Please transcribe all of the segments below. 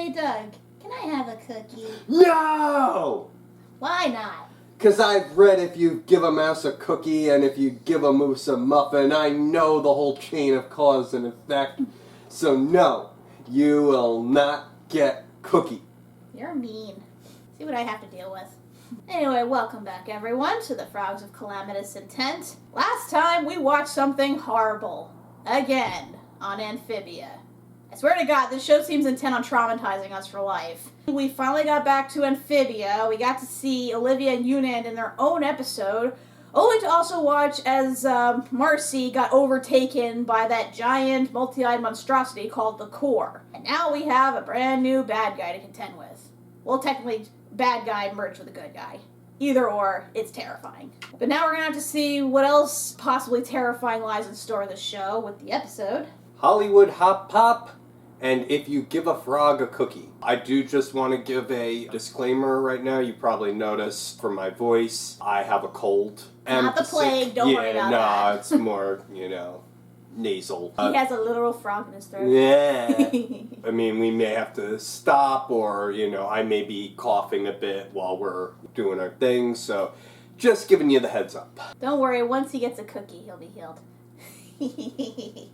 Hey, Doug, can I have a cookie? No! Why not? Because I've read if you give a mouse a cookie and if you give a moose a muffin, I know the whole chain of cause and effect. So no, you will not get cookie. You're mean. See what I have to deal with. Anyway, welcome back everyone to the Frogs of Calamitous Intent. Last time we watched something horrible. Again, on Amphibia. I swear to God, this show seems intent on traumatizing us for life. We finally got back to Amphibia. We got to see Olivia and Unand in their own episode, only to also watch as Marcy got overtaken by that giant multi-eyed monstrosity called the Core. And now we have a brand new bad guy to contend with. Well, technically, bad guy merged with a good guy. Either or, it's terrifying. But now we're going to have to see what else possibly terrifying lies in store in the show with the episode. Hollywood Hop Pop, and if you give a frog a cookie. I do just want to give a disclaimer right now. You probably noticed from my voice, I have a cold. Not the plague, don't worry about that. Yeah, it's more, nasal. He has a literal frog in his throat. Yeah. I mean, we may have to stop, or, I may be coughing a bit while we're doing our thing, so just giving you the heads up. Don't worry, once he gets a cookie, he'll be healed.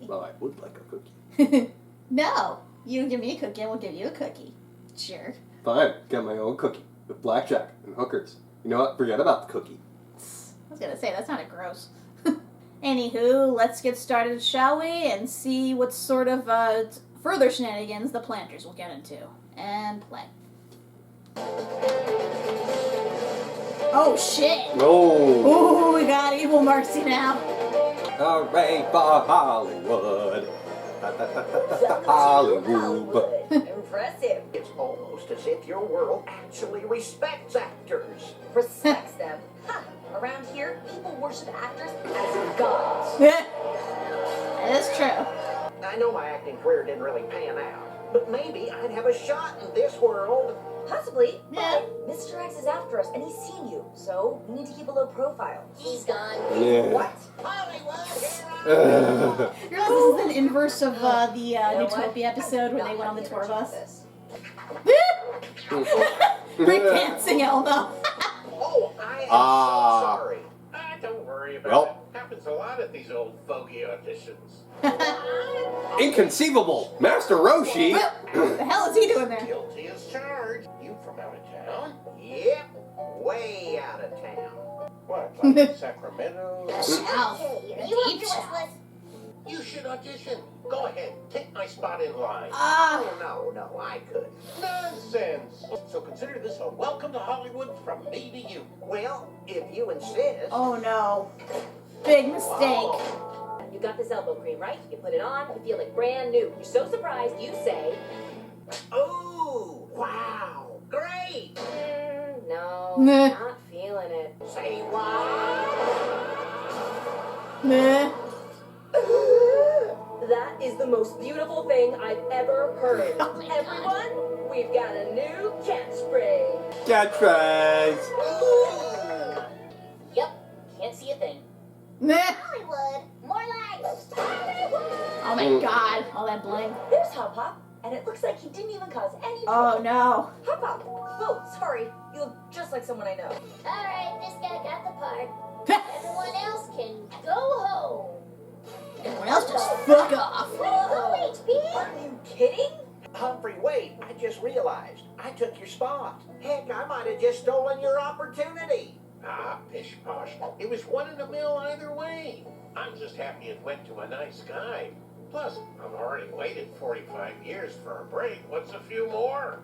Well, I would like a cookie. No, you give me a cookie and we'll give you a cookie. Sure. Fine, get my own cookie with blackjack and hookers. You know what? Forget about the cookie. I was gonna say, that sounded gross. Anywho, let's get started, shall we? And see what sort of further shenanigans the planters will get into. And play. Oh shit! Oh! Ooh, we got evil Marcy now. Hooray for Hollywood! Hollywood. Impressive. It's almost as if your world actually respects actors. Respects them. Huh. Around here, people worship actors as gods. That is true. I know my acting career didn't really pan out, but maybe I'd have a shot in this world. Possibly. Yeah. But Mr. X is after us, and he's seen you, so we need to keep a low profile. He's gone. Yeah. What? Hollywood, here I You realize this is an inverse of the Newtopia episode when they went on the tour bus? Break dancing elbow. Oh, I am so sorry. Don't worry about it. Happens a lot at these old fogey auditions. Inconceivable! Master Roshi! What the hell is he doing there? Guilty as charged. You from out of town? Yep, way out of town. What, like Sacramento? South. Deep south. You should audition. Go ahead, take my spot in line. Oh, no, I couldn't. Nonsense. So consider this a welcome to Hollywood from me to you. Well, if you insist. Oh no. Big mistake. You got this elbow cream, right? You put it on, you feel like brand new. You're so surprised, you say, Oh, wow, great. No, Meh. not feeling it. Say what? Meh. That is the most beautiful thing I've ever heard. Oh my God. Everyone, we've got a new catchphrase. Catchphrase! Yep, can't see a thing. Meh. Hollywood, more like Hollywood. Oh my God. All that bling. There's Hop Hop, and it looks like he didn't even cause any Oh trouble. no. Hop Hop. Oh, sorry. You look just like someone I know. Alright, this guy got the part. Everyone else can go home. Everyone else just fuck off. Oh, HP? Are you kidding? Humphrey, wait, I just realized. I took your spot. Heck, I might have just stolen your opportunity. Ah, pish posh. It was one in a mill either way. I'm just happy it went to a nice guy. Plus, I've already waited 45 years for a break. What's a few more?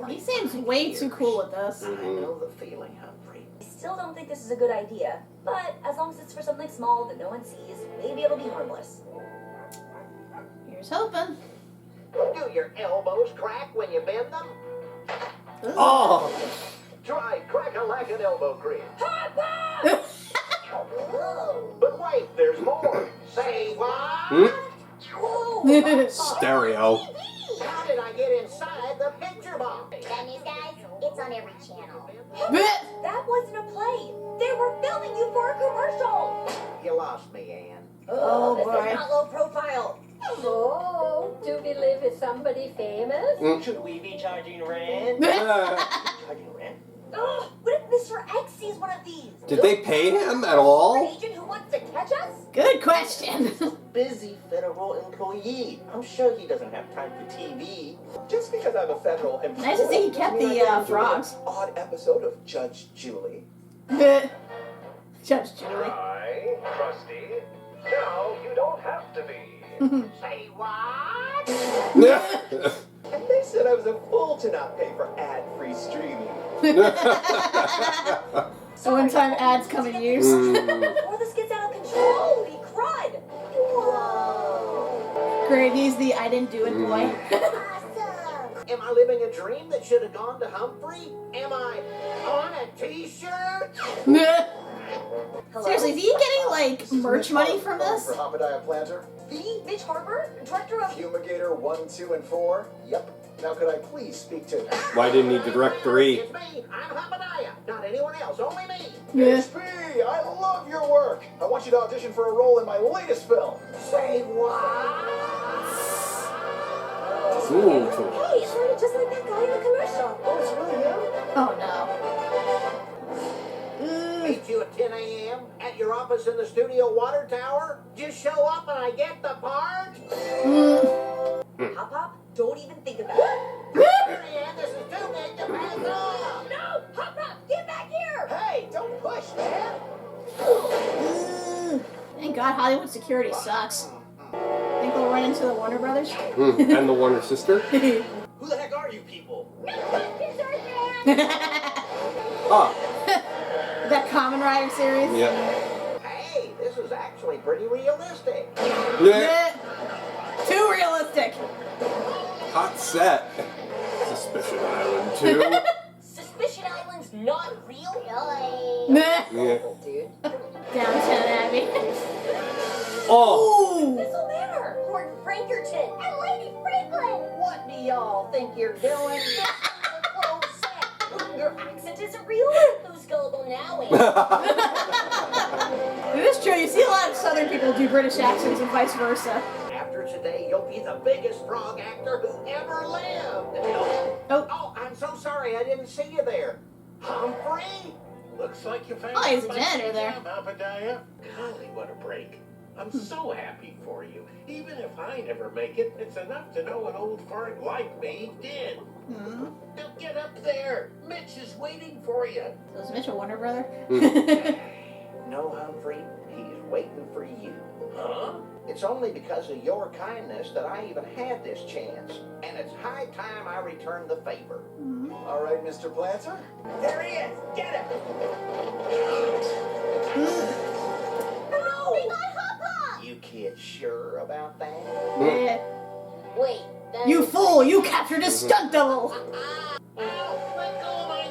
He seems way too cool with this. I know the feeling, Humphrey. I still don't think this is a good idea, but as long as it's for something small that no one sees, maybe it'll be harmless. Here's hoping. Do your elbows crack when you bend them? Ooh. Oh! Try crack-a-lack-an elbow cream. Whoa. But wait, there's more. Say what? Stereo. How did I get inside the picture box? That news, guys, it's on every channel. That wasn't a play. They were filming you for a commercial. You lost me, Anne. Oh, this boy. is not low profile. Oh, do we live with somebody famous? Should we be charging rent? Charging rent? Oh, what if Mr. X sees one of these? Did they pay him at An all? agent who wants to catch us? Good question. Busy federal employee. I'm sure he doesn't have time for TV. Just because I'm a federal employee. Nice to see he kept doesn't mean the, I can't do frogs. an odd episode of Judge Julie. Judge Julie. Hi, trusty. Now you don't have to be. Say what? And they said I was a fool to not pay for ad-free streaming. So one time ads come in use. Before this gets out of control, holy crud! Whoa! Great, he's the I didn't do it boy. Awesome. Am I living a dream that should have gone to Humphrey? Am I on a t-shirt? Hello? Seriously, is he getting like merch money from this? For Amphibia Planter? The Mitch Harper, director of... Fumigator 1, 2, and 4? Yep. Now could I please speak to... Why didn't he direct 3? It's me. I'm Hamanaya. Not anyone else. Only me. Yeah. HP, I love your work. I want you to audition for a role in my latest film. Say what? Ooh. Hey, it sounded just like that guy in the commercial. Oh, it's really him? Oh no. Meet you at 10 a.m. at your office in the studio water tower. Just show up and I get the part. Hop Hop, don't even think about it. Marianne, this is too big to pass up. No! Hop Hop, get back here! Hey, don't push, man. Thank God Hollywood security sucks. Think we'll run into the Warner Brothers? And the Warner sister? Who the heck are you people? Ah, That Kamen Rider series? yeah. Hey, this is actually pretty realistic. Yeah. Too realistic. Hot set. Suspicion Island 2. Suspicion Island's not real? Really? Yeah. Dude. Downtown Abbey. Oh! This'll matter! Lord Frankerton! And Lady Franklin! What do y'all think you're doing? This is a closed set! Your accent isn't real? Who's gullible now? It is true, you see a lot of Southern people do British accents and vice versa. After today, you'll be the biggest frog actor who ever lived. Oh, I'm so sorry I didn't see you there. Humphrey? Looks like you found Oh, he's a my janitor there. job, Amphibia. Golly, what a break. I'm so happy for you. Even if I never make it, it's enough to know an old fart like me did. Now get up there. Mitch is waiting for you. So is Mitch a Warner Brother? No, Humphrey. He's waiting for you. Huh? It's only because of your kindness that I even had this chance. And it's high time I return the favor. All right, Mr. Planter. There he is! Get him! No! We got Hop-Hop! You kids sure about that? Yeah. Wait, then... You fool! You captured a stunt double! Ow! Let go of my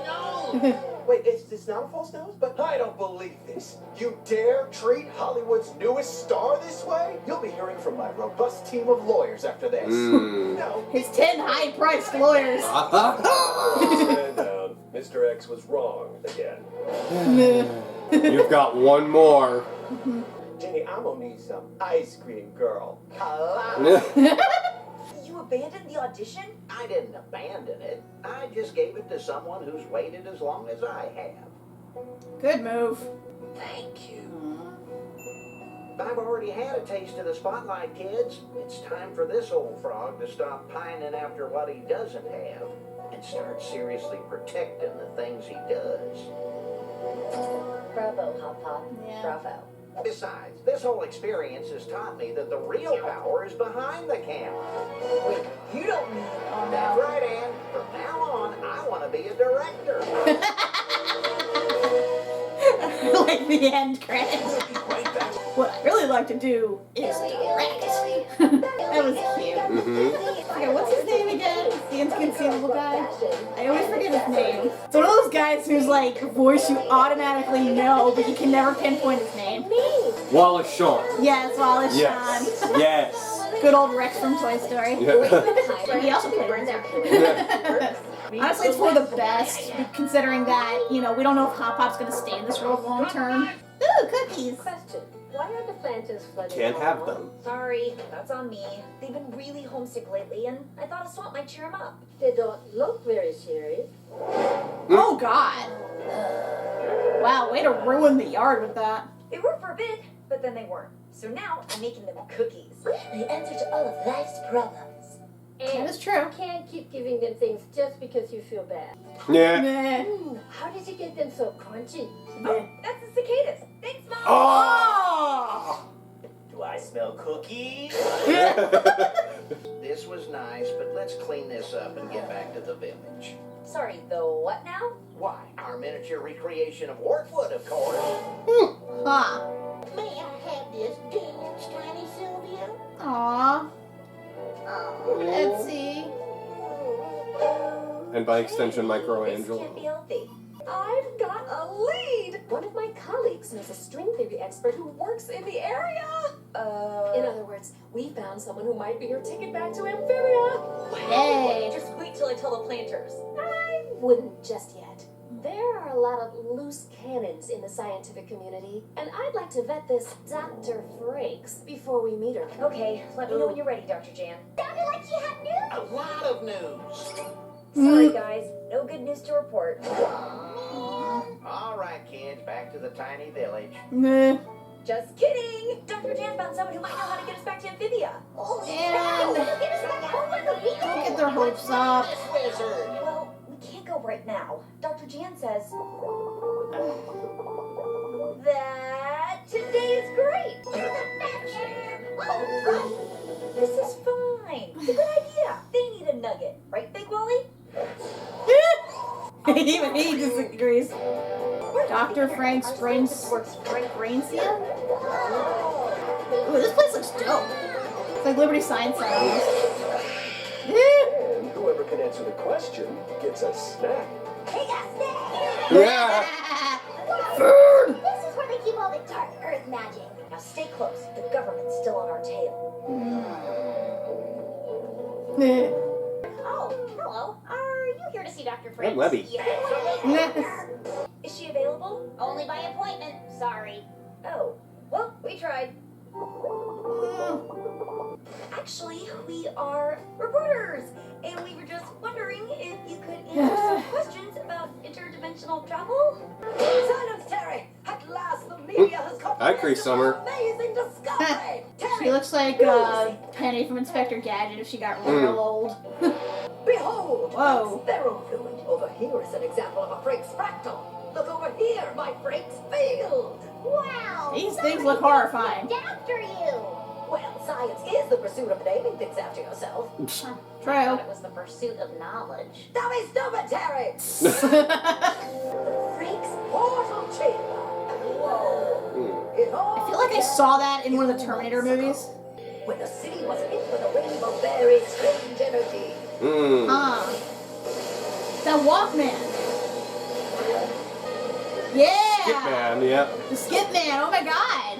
nose! Wait, it's not a false nose? But I don't believe this. You dare treat Hollywood's newest star this way? You'll be hearing from my robust team of lawyers after this. No. His 10 high-priced lawyers. Stand down. Mr. X was wrong again. You've got one more. Jenny, I'm gonna need some ice cream, girl. You abandoned the audition? I didn't abandon it. I just gave it to someone who's waited as long as I have. Good move. Thank you. I've already had a taste of the spotlight, kids. It's time for this old frog to stop pining after what he doesn't have and start seriously protecting the things he does. Bravo, Hop Hop. Yeah. Bravo. Besides, this whole experience has taught me that the real power is behind the camera. Wait, you don't mean... That's right, Ann. From now on, I want to be a director. Like the end credits. What I really like to do is direct. That was cute. Okay, what's his name again? The inconceivable guy? I always forget his name. It's one of those guys whose like voice you automatically know, but you can never pinpoint his name. Wallace Shawn. Yes, Wallace Yes. Shawn. Yes. Good old Rex from Toy Story. Yeah. He also played Renzer. Honestly, it's for the best, considering that, you know, we don't know if Hop Hop's gonna stay in this world long term. Ooh, cookies. Question. Why are the planters flooded? Can't have them. Sorry, that's on me. They've been really homesick lately, and I thought a swamp might cheer them up. They don't look very serious. Oh, God. Wow, way to ruin the yard with that. They were for a bit, but then they weren't. So now I'm making them cookies. The answer to all of life's problems. And That is true. you can't keep giving them things just because you feel bad. Yeah. Nah. How did you get them so crunchy? Oh, that's the cicadas. Thanks, Mom. Oh! Do I smell cookies? This was nice, but let's clean this up and get back to the village. Sorry, the what now? Why, our miniature recreation of Wartwood, of course. Huh. May I have this dance, Tiny Sylvia? Aw. Etsy. And by extension, This Microangelo. can't be healthy. I've got a lead! One of my colleagues knows a string theory expert who works in the area. In other words, we found someone who might be your ticket back to Amphibia. Yay. Just wait till I tell the planters. I wouldn't just yet. There are a lot of loose cannons in the scientific community, and I'd like to vet this Dr. Frakes before we meet her. Okay, let me know when you're ready, Dr. Jan. Sounded like she had news. A lot of news. Sorry, guys. No good news to report. All right, kids, back to the tiny village. Nah. Just kidding! Dr. Jan found someone who might know how to get us back to Amphibia. And Get us back home in a week. don't get their hopes up. This wizard. Well, we can't go right now. Dr. Jan says that today is great. All right. This is fine. It's a good idea. They need a nugget, right, Big Wally? Even he disagrees. Dr. Frank's works great. Braincia? Ooh, this place looks dope. It's like Liberty Science Center almost. And whoever can answer the question gets a snack. Hey, got snacks. Yeah. Food! This is where they keep all the dark earth magic. Now stay close. The government's still on our tail. Oh, hello. Are you here to see Dr. Red Frakes? Webby. Is she available? Only by appointment. Sorry. Oh, well, we tried. Actually, we are reporters, and we were just wondering if you could answer some questions about interdimensional travel. Silence, Terry! At last, the media has come Hi, Cree Summer. amazing discovery! She looks like Penny from Inspector Gadget if she got real old. Behold, Whoa. ferrofluid. Over here is an example of a Frakes fractal. Look over here, my Frakes field. Wow. These things look horrifying. Named after you. Well, science is the pursuit of naming things after yourself. I thought True. it was the pursuit of knowledge. Don't be stupid, Terry! Frakes portal chamber. Whoa. It all I feel like I saw that in one of the Terminator movies. when the city was hit with a rainbow very strange energy. That Walkman. Yeah. Skip man, yeah. The Skip Man. Oh my God.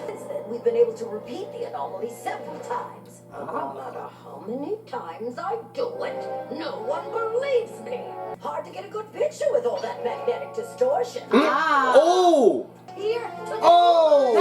Since then, we've been able to repeat the anomaly several times. No matter how many times I do it, no one believes me. Hard to get a good picture with all that magnetic distortion. Ah. Oh! Here to Oh!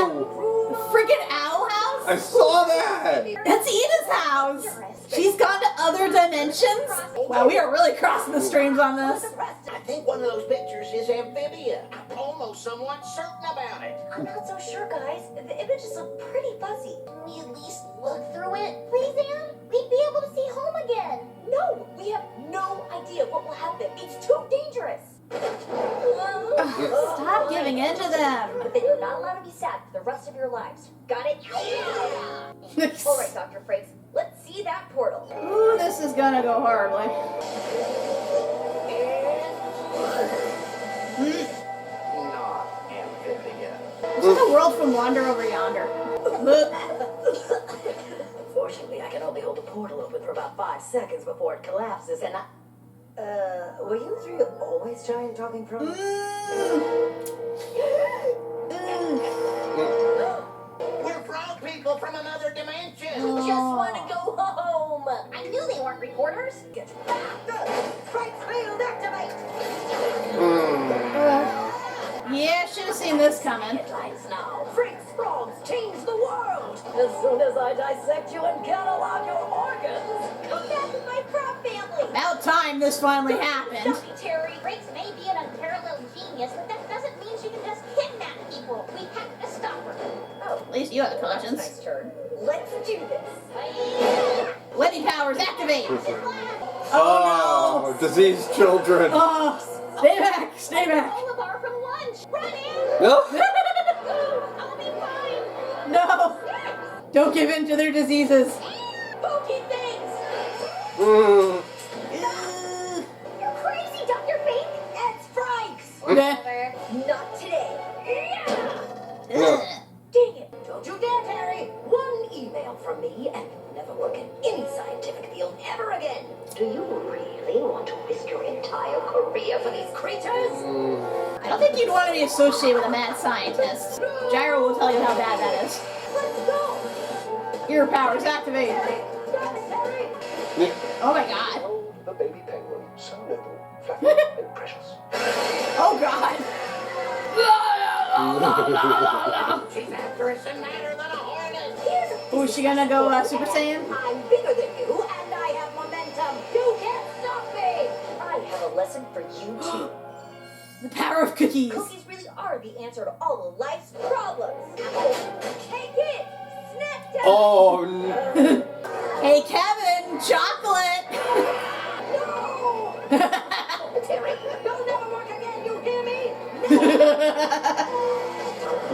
The freaking owl house? I saw that! That's Edith's house. She's gone to other dimensions. Wow, we are really crossing the streams on this. I think one of those pictures is Amphibia. I'm almost somewhat certain about it. I'm not so sure, guys. The images look pretty fuzzy. Can we at least look through it? Please, Anne? We'd be able to see home again. No, we have no idea what will happen. It's too dangerous. Stop giving in to them. But then you're not allowed to be sad for the rest of your lives. Got it? Yeah. All right, Dr. Frakes. Let's see that portal. Ooh, this is gonna go horribly. Not Amphibia. It's like a world from Wander Over Yonder. Unfortunately, I can only hold the portal open for about 5 seconds before it collapses, and were you three always giant talking frogs? We're frog people from another dimension. Just want to go home. I knew they weren't reporters. Get Frakes field activate! Yeah, should have seen this coming. Headlines now. soon as I dissect you and catalog your organs. Come back with my frog family. About time this finally happened. Stop it, Terry. Briggs may be an unparalleled genius, but that doesn't mean she can just kidnap people. We have to stop her. Oh, At least you have a well, that's a conscience. nice turn. Let's do this. Letty powers activate. Oh, diseased children. Oh, stay back, stay back. Oliver from lunch. Run in. No. I'll be fine. No, don't give in to their diseases. Spooky things. Mm. You're crazy, Dr. Fink. It's Frank's. Whatever. Not today. Ugh. Dang it. Don't you dare, Terry. One email from me and you'll never work in any scientific field ever again. Do you really want to risk your entire career for these creatures? I don't think you'd want to be associated with a mad scientist. Gyro will tell you how bad that is. Let's go. Your powers activate. Terry. Oh my god. Oh, the baby penguin, so noble, fluffy, and precious. Oh god. She's after us and madder than a hornet. Oh, is she gonna go Super Saiyan? I'm bigger than you and I have momentum. You can't stop me. I have a lesson for you too. The power of cookies. Cookies really are the answer to all of life's problems. Take it. Snack time. Oh, Hey Kevin, chocolate. No. Terry, you'll never work again. You hear me?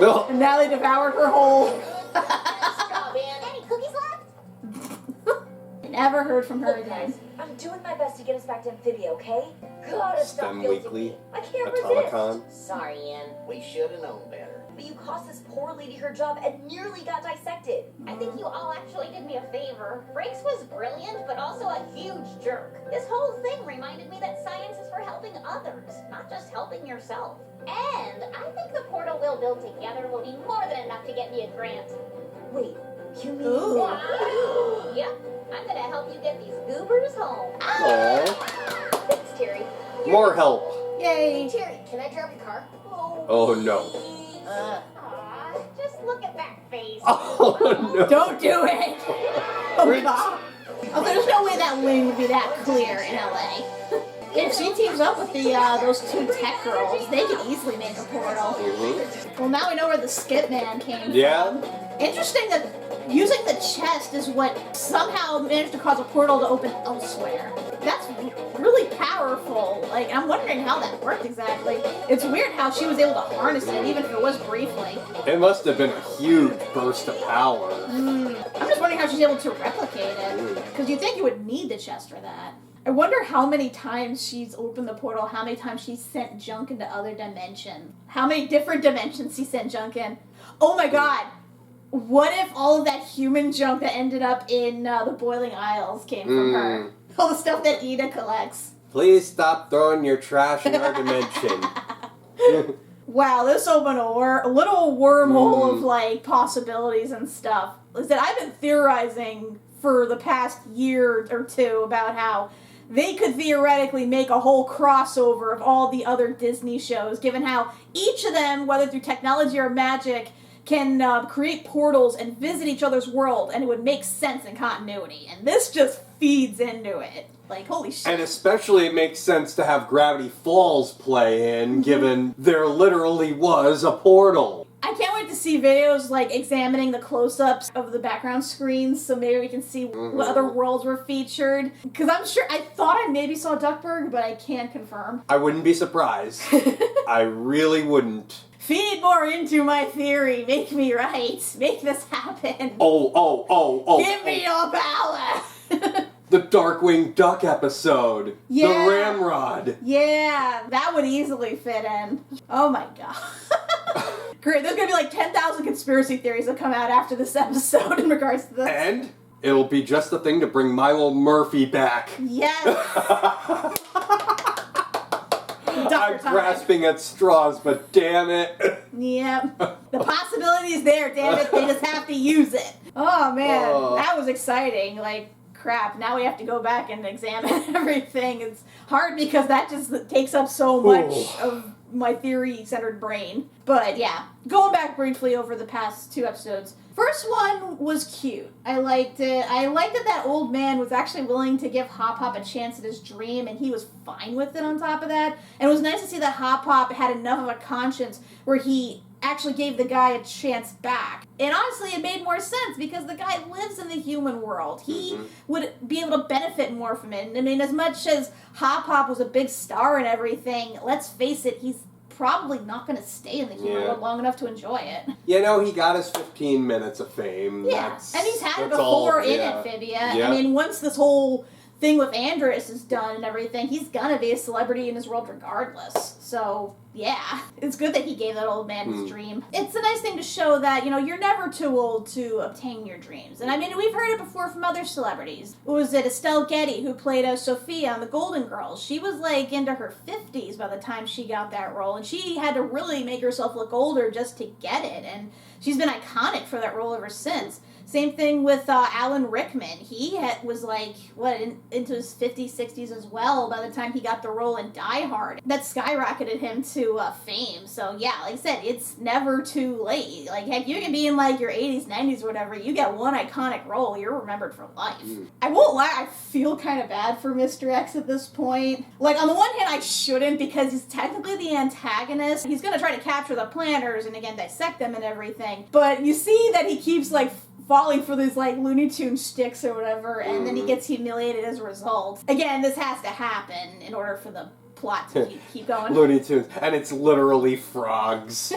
no. And now they devoured her whole. Stop, man. Any cookies left? Never heard from her Look, again. guys, I'm doing my best to get us back to Amphibia, okay? Gotta stop STEM guilting Weekly, me. I can't Atomicon. resist. Sorry, Ian. We should have known better. But you cost this poor lady her job and nearly got dissected. I think you all actually did me a favor. Briggs was brilliant, but also a huge jerk. This whole thing reminded me that science is for helping others, not just helping yourself. And I think the portal we'll build together will be more than enough to get me a grant. Wait, you mean... Ooh. Yep, I'm gonna help you get these goobers home. Aw. Thanks, Terry. More help. Yay. Terry, can I drive your car? Oh no. Aw, just look at that face. Oh no. Don't do it. Oh god. Oh, there's no way that lane would be that clear in LA. If she teams up with the those two tech girls, they could easily make a portal. Mhm. Well, now we know where the Skip Man came Yeah. from. Interesting that using the chest is what somehow managed to cause a portal to open elsewhere. That's really powerful. Like, I'm wondering how that worked exactly. It's weird how she was able to harness it, even if it was briefly. It must have been a huge burst of power. I'm just wondering how she's able to replicate it. Because you'd think you would need the chest for that. I wonder how many times she's opened the portal, how many times she's sent junk into other dimensions. How many different dimensions she sent junk in. Oh my god! What if all of that human junk that ended up in the Boiling Isles came from her? All the stuff that Ida collects. Please stop throwing your trash in our dimension. Wow, this opened a little wormhole of like possibilities and stuff. Is that I've been theorizing for the past year or two about how they could theoretically make a whole crossover of all the other Disney shows, given how each of them, whether through technology or magic, can create portals and visit each other's world, and it would make sense in continuity. And this just feeds into it. Like, holy shit. And especially it makes sense to have Gravity Falls play in, given there literally was a portal. I can't wait to see videos like examining the close-ups of the background screens, so maybe we can see what other worlds were featured. Because I'm sure, I thought I maybe saw Duckburg, but I can't confirm. I wouldn't be surprised. I really wouldn't. Feed more into my theory. Make me right. Make this happen. Oh. Give me your power. The Darkwing Duck episode. Yeah. The Ramrod. Yeah, that would easily fit in. Oh my god. Great, there's gonna be like 10,000 conspiracy theories that come out after this episode in regards to this. And it'll be just the thing to bring Milo Murphy back. Yes. I'm grasping at straws, but damn it. Yep. The possibility is there, damn it. They just have to use it. Oh man, Oh. that was exciting. Like, crap, now we have to go back and examine everything. It's hard because that just takes up so much of my theory-centered brain. But yeah, going back briefly over the past 2 episodes. First one was cute. I liked it. I liked that old man was actually willing to give Hop Hop a chance at his dream, and he was fine with it on top of that. And it was nice to see that Hop Hop had enough of a conscience where he actually gave the guy a chance back. And honestly, it made more sense because the guy lives in the human world. He would be able to benefit more from it. And I mean, as much as Hop Hop was a big star and everything, let's face it, he's probably not going to stay in the human world long enough to enjoy it. You know, he got his 15 minutes of fame. Yeah, and he's had it before in Amphibia. Yeah. I mean, once this whole thing with Andreas is done and everything, he's gonna be a celebrity in his world regardless. So, yeah. It's good that he gave that old man his dream. It's a nice thing to show that, you know, you're never too old to obtain your dreams. And I mean, we've heard it before from other celebrities. Was it Estelle Getty, who played Sophia on The Golden Girls? She was, like, into her 50s by the time she got that role, and she had to really make herself look older just to get it, and she's been iconic for that role ever since. Same thing with Alan Rickman. He was like, into his 50s, 60s as well by the time he got the role in Die Hard. That skyrocketed him to fame. So yeah, like I said, it's never too late. Like, heck, you can be in like your 80s, 90s or whatever. You get one iconic role, you're remembered for life. I won't lie, I feel kind of bad for Mr. X at this point. Like, on the one hand, I shouldn't because he's technically the antagonist. He's gonna try to capture the planners and again dissect them and everything. But you see that he keeps like falling for these, like, Looney Tunes sticks or whatever, and then he gets humiliated as a result. Again, this has to happen in order for the plot to keep going. Looney Tunes. And it's literally frogs.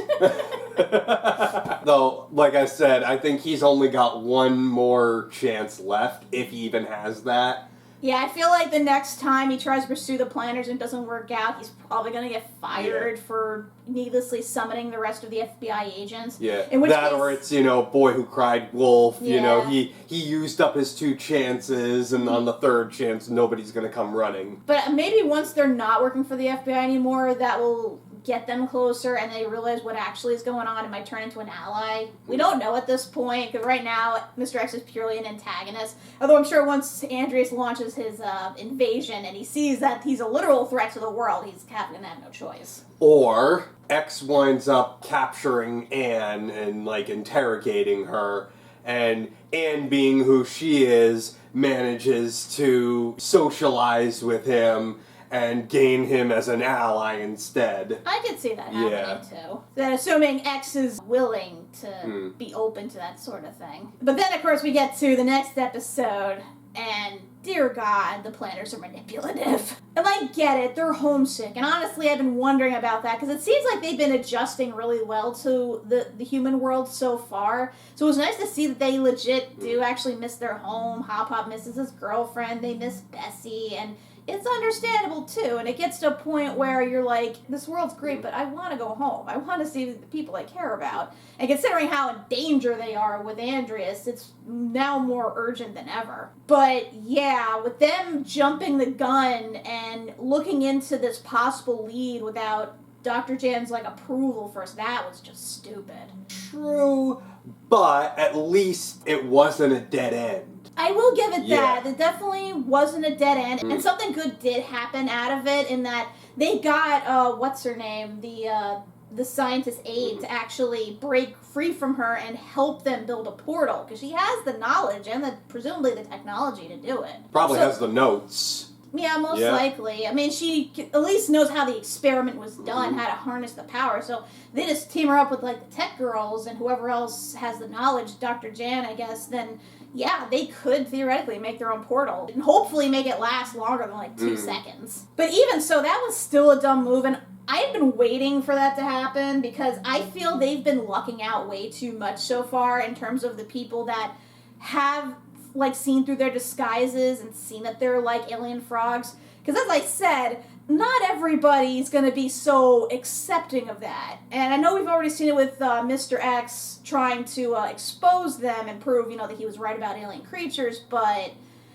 Though, like I said, I think he's only got one more chance left, if he even has that. Yeah, I feel like the next time he tries to pursue the planners and it doesn't work out, he's probably going to get fired for needlessly summoning the rest of the FBI agents. Yeah, in which that case, or it's, you know, Boy Who Cried Wolf, you know, he used up his 2 chances, and on the 3rd chance, nobody's going to come running. But maybe once they're not working for the FBI anymore, that will get them closer and they realize what actually is going on and might turn into an ally. We don't know at this point, because right now Mr. X is purely an antagonist. Although I'm sure once Andreas launches his invasion and he sees that he's a literal threat to the world, he's going to have no choice. Or X winds up capturing Anne and, like, interrogating her, and Anne, being who she is, manages to socialize with him and gain him as an ally instead. I could see that happening too. Then assuming X is willing to be open to that sort of thing. But then of course we get to the next episode, and dear God, the planners are manipulative. And I get it, they're homesick. And honestly, I've been wondering about that, because it seems like they've been adjusting really well to the human world so far. So it was nice to see that they legit do actually miss their home. Hop Hop misses his girlfriend, they miss Bessie, and it's understandable too, and it gets to a point where you're like, this world's great, but I want to go home. I want to see the people I care about. And considering how in danger they are with Andreas, it's now more urgent than ever. But yeah, with them jumping the gun and looking into this possible lead without Dr. Jan's, like, approval first, that was just stupid. True, but at least it wasn't a dead end. I will give it that. It definitely wasn't a dead end. And something good did happen out of it in that they got, what's her name? The scientist aide to actually break free from her and help them build a portal. Because she has the knowledge and presumably the technology to do it. Probably has the notes. Yeah, most likely. I mean, she at least knows how the experiment was done, how to harness the power. So they just team her up with, like, the tech girls and whoever else has the knowledge, Dr. Jan, I guess, then yeah, they could theoretically make their own portal and hopefully make it last longer than like 2 seconds. But even so, that was still a dumb move, and I had been waiting for that to happen because I feel they've been lucking out way too much so far in terms of the people that have, like, seen through their disguises and seen that they're like alien frogs. Because as I said, not everybody's going to be so accepting of that. And I know we've already seen it with Mr. X trying to expose them and prove, you know, that he was right about alien creatures, but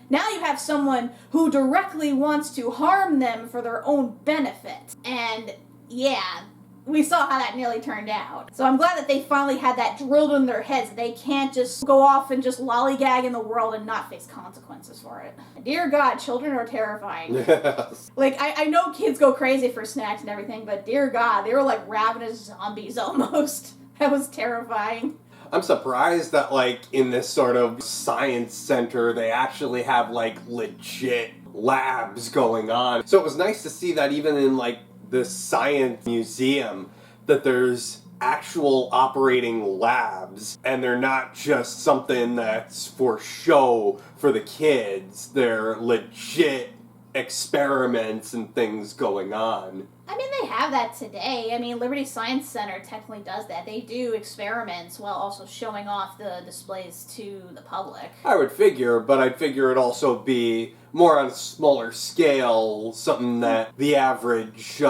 now you have someone who directly wants to harm them for their own benefit. And yeah, we saw how that nearly turned out. So I'm glad that they finally had that drilled in their heads. They can't just go off and just lollygag in the world and not face consequences for it. Dear God, children are terrifying. Yes. Like, I know kids go crazy for snacks and everything, but dear God, they were like ravenous zombies almost. That was terrifying. I'm surprised that, like, in this sort of science center, they actually have, like, legit labs going on. So it was nice to see that even in, like, this science museum, that there's actual operating labs, and they're not just something that's for show for the kids. They're legit experiments and things going on. I mean, they have that today. I mean, Liberty Science Center technically does that. They do experiments while also showing off the displays to the public. I would figure, but I'd figure it'd also be more on a smaller scale, something that the average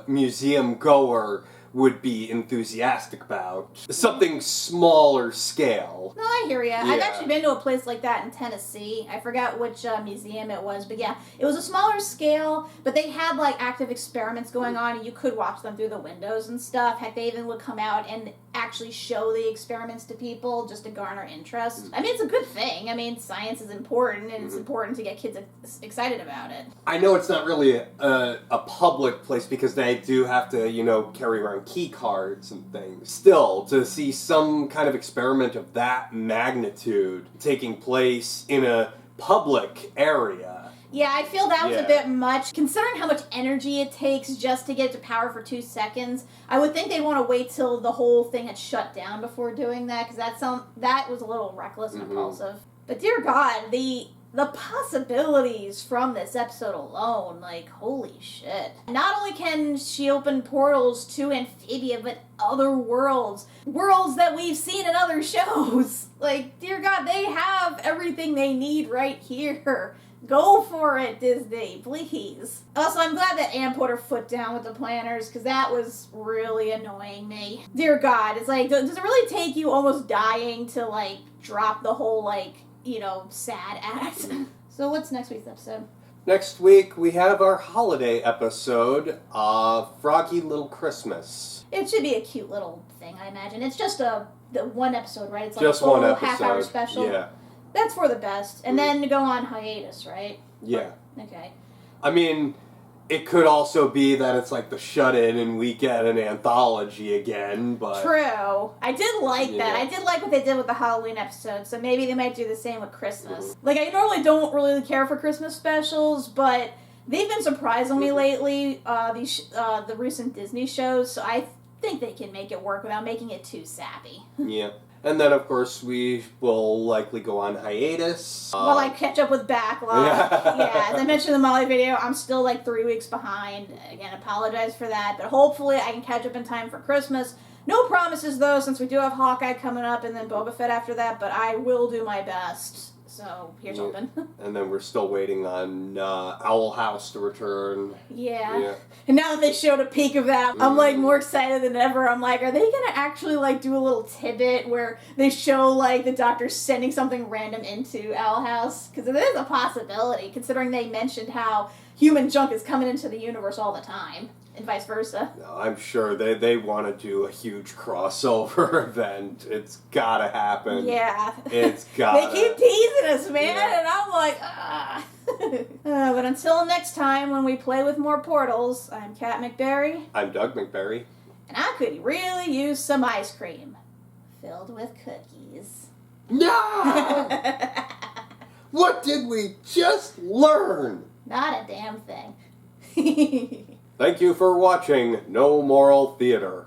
museum goer would be enthusiastic about. Something smaller scale. No, I hear ya. Yeah. I've actually been to a place like that in Tennessee. I forgot which museum it was, but yeah, it was a smaller scale, but they had like active experiments going on, and you could watch them through the windows and stuff. Heck, they even would come out and actually show the experiments to people just to garner interest. I mean, it's a good thing. I mean, science is important, and it's important to get kids excited about it. I know it's not really a public place because they do have to, you know, carry around key cards and things. Still, to see some kind of experiment of that magnitude taking place in a public area. Yeah, I feel that was a bit much. Considering how much energy it takes just to get to power for 2 seconds, I would think they'd want to wait till the whole thing had shut down before doing that, because that was a little reckless and impulsive. But dear God, the possibilities from this episode alone, like, holy shit. Not only can she open portals to Amphibia, but other worlds. Worlds that we've seen in other shows. Like, dear God, they have everything they need right here. Go for it, Disney, please. Also, I'm glad that Anne put her foot down with the planners, because that was really annoying me. Dear God, it's like, does it really take you almost dying to, like, drop the whole, like, you know, sad act? So what's next week's episode? Next week, we have our holiday episode, Froggy Little Christmas. It should be a cute little thing, I imagine. It's just the one episode, right? It's like just a full one episode. half-hour special. Yeah. That's for the best. And then to go on hiatus, right? Yeah. Okay. I mean, it could also be that it's like the shut-in and we get an anthology again, but... True. I did like that. Yeah. I did like what they did with the Halloween episode, so maybe they might do the same with Christmas. Like, I normally don't really care for Christmas specials, but they've been surprising me lately, the recent Disney shows, so I think they can make it work without making it too sappy. Yeah. And then, of course, we will likely go on hiatus. While I catch up with backlog. Yeah, as I mentioned in the Molly video, I'm still like 3 weeks behind. Again, apologize for that, but hopefully I can catch up in time for Christmas. No promises, though, since we do have Hawkeye coming up and then Boba Fett after that, but I will do my best. So, here's hoping. And then we're still waiting on Owl House to return. Yeah. And now that they showed a peek of that, I'm like more excited than ever. I'm like, are they gonna actually like do a little tidbit where they show like the Doctor sending something random into Owl House? Because it is a possibility, considering they mentioned how human junk is coming into the universe all the time. And vice versa. No, I'm sure they want to do a huge crossover event. It's gotta happen. Yeah. It's gotta. They keep teasing us, man, and I'm like, ah. But until next time when we play with more portals, I'm Kat MacBerrie. I'm Doug MacBerrie. And I could really use some ice cream. Filled with cookies. No! What did we just learn? Not a damn thing. Thank you for watching No Moral Theater.